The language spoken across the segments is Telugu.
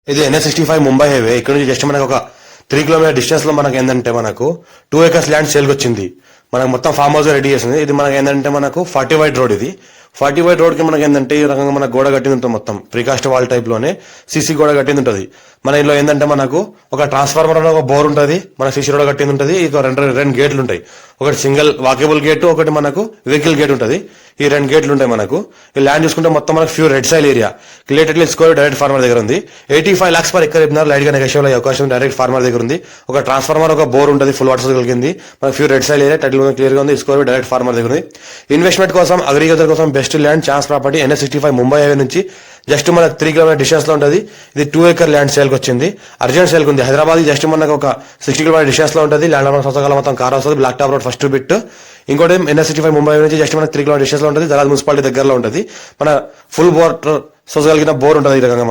ఇది NH65 ముంబై హైవే. ఇక్కడ నుంచి జస్ట్ మనకు ఒక 3 కిలోమీటర్ డిస్టెన్స్ లో మనకు ఏంటంటే మనకు 2 acres ల్యాండ్ సేల్కి వచ్చింది. మనకు మొత్తం ఫామ్ హౌస్ రెడీ చేసింది. ఇది మనకి ఏంటంటే మనకు 40 వైట్ రోడ్. ఇది 40 వైట్ రోడ్ కి మనకి ఏంటంటే ఈ రకంగా మనకు గోడ కట్టింది ఉంటుంది. మొత్తం ప్రీకాస్ట్ వాల్ టైప్ లోనే సీసీ గోడ కట్టింది ఉంటుంది. మన ఇంట్లో ఏంటంటే మనకు ఒక ట్రాన్స్ఫార్మర్ ఒక బోర్ ఉంటుంది, మన సీసీ రోడ్ కట్టింది ఉంటుంది. ఇక రెండు గేట్లు ఉంటాయి. ఒకటి సింగిల్ వాకేబుల్ గేట్, ఒకటి మనకు వెహికల్ గేట్ ఉంటుంది. ఈ 2 గేట్లు ఉంటాయి మనకు. ఈ ల్యాండ్ చూసుకుంటే మొత్తం మనకు pure red soil area clearly score direct farmer దగ్గర ఉంది. 85 lakhs per acre చెప్పినారు. లైట్ గా నెగోషియబుల్ అయ్యే అవకాశం డైరెక్ట్ ఫార్మర్ దగ్గర ఉంది. ఒక ట్రాన్స్ఫార్మర్ ఒక బోర్ ఉంటుంది, ఫుల్ వాటర్ కలిగింది. మనకు pure red soil area title clear గా ఉంది. స్కోర్ డైరెక్ట్ ఫార్మర్ దగ్గర ఉంది. ఇన్వెస్ట్మెంట్ కోసం అగ్రికల్చర్ కోసం best land chance property NH65 Mumbai highway నుంచి జస్ట్ మన 3 కిలోమీటర్ డిస్టెన్స్ లో ఉంటుంది. ఇది 2 acre ల్యాండ్ సేల్ కి వచ్చింది. అర్జెంట్ సేల్ ఉంది. హైదరాబాద్ జస్ట్ మనకు ఒక 60 కిలోమీటర్ డిస్టెన్స్ లో ఉంటుంది. ల్యాండ్ మన సొంతకాలం మొత్తం కార్ వస్తుంది. Black top road first bit. ఇంకోటి NH65 ముంబై నుంచి జస్ట్ మనకు 3 కిలోమీటర్ డిస్టెన్స్ లో ఉంటుంది. దరాజ్ మున్సిపాలిటీ దగ్గరలో ఉంటుంది. మన ఫుల్ వాటర్ సోర్స్ కలిగిన బోర్ ఉంటుంది. ఈ రకంగా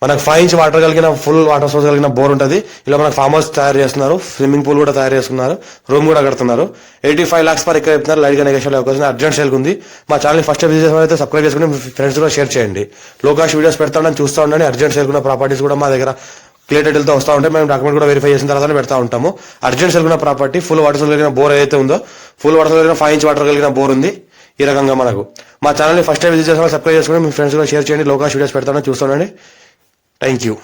మనకు 5 inch వాటర్ కలిగిన ఫుల్ వాటర్ సోర్స్ కలిగిన బోర్ ఉంటుంది. ఇలా మనకు ఫామ్ హౌస్ తయారు చేస్తున్నారు, స్విమ్మింగ్ పూల్ కూడా తయారు చేస్తున్నారు, రూమ్ కూడా కడుతున్నారు. 85 lakhs per acre చెప్తున్నారు. లైట్ గా నెగోషియబుల్ అవకాశం అర్జెంట్ సేల్ ఉంది. మా ఛానల్ ఫస్ట్ విజిట్ చేసిన సబ్స్క్రైబ్ చేసుకుని మీ ఫ్రెండ్స్ కూడా షేర్ చేయండి. లో కాస్ట్ వీడియోస్ పెడతా ఉండండి, చూస్తూ ఉండండి. అర్జెంట్ సేల్ ఉన్న ప్రాపర్టీస్ కూడా మా దగ్గర క్లియర్ టైటిల్ తో వస్తూ ఉంటాయి. మేము డాక్యుమెంట్ కూడా వెరిఫై చేసిన తర్వాత పెడతా ఉంటాము. అర్జెంట్ సేల్ ఉన్న ప్రాపర్టీ ఫుల్ వాటర్ సోర్స్ కలిగిన బోర్ ఏదైతే ఉందో, ఫుల్ వాటర్ కలిగిన 5 inch వాటర్ కలిగిన బోర్ ఉంది. ఈ రకంగా మనకు మా ఛానల్ ఫస్ట్ టైం విజిట్ చేసిన సబ్స్క్రైబ్ చేసుకుని మీ ఫ్రెండ్స్ కూడా షేర్ చేయండి. లో కాస్ట్ వీడియోస్ పెడతామని చూస్తుండండి. Thank you.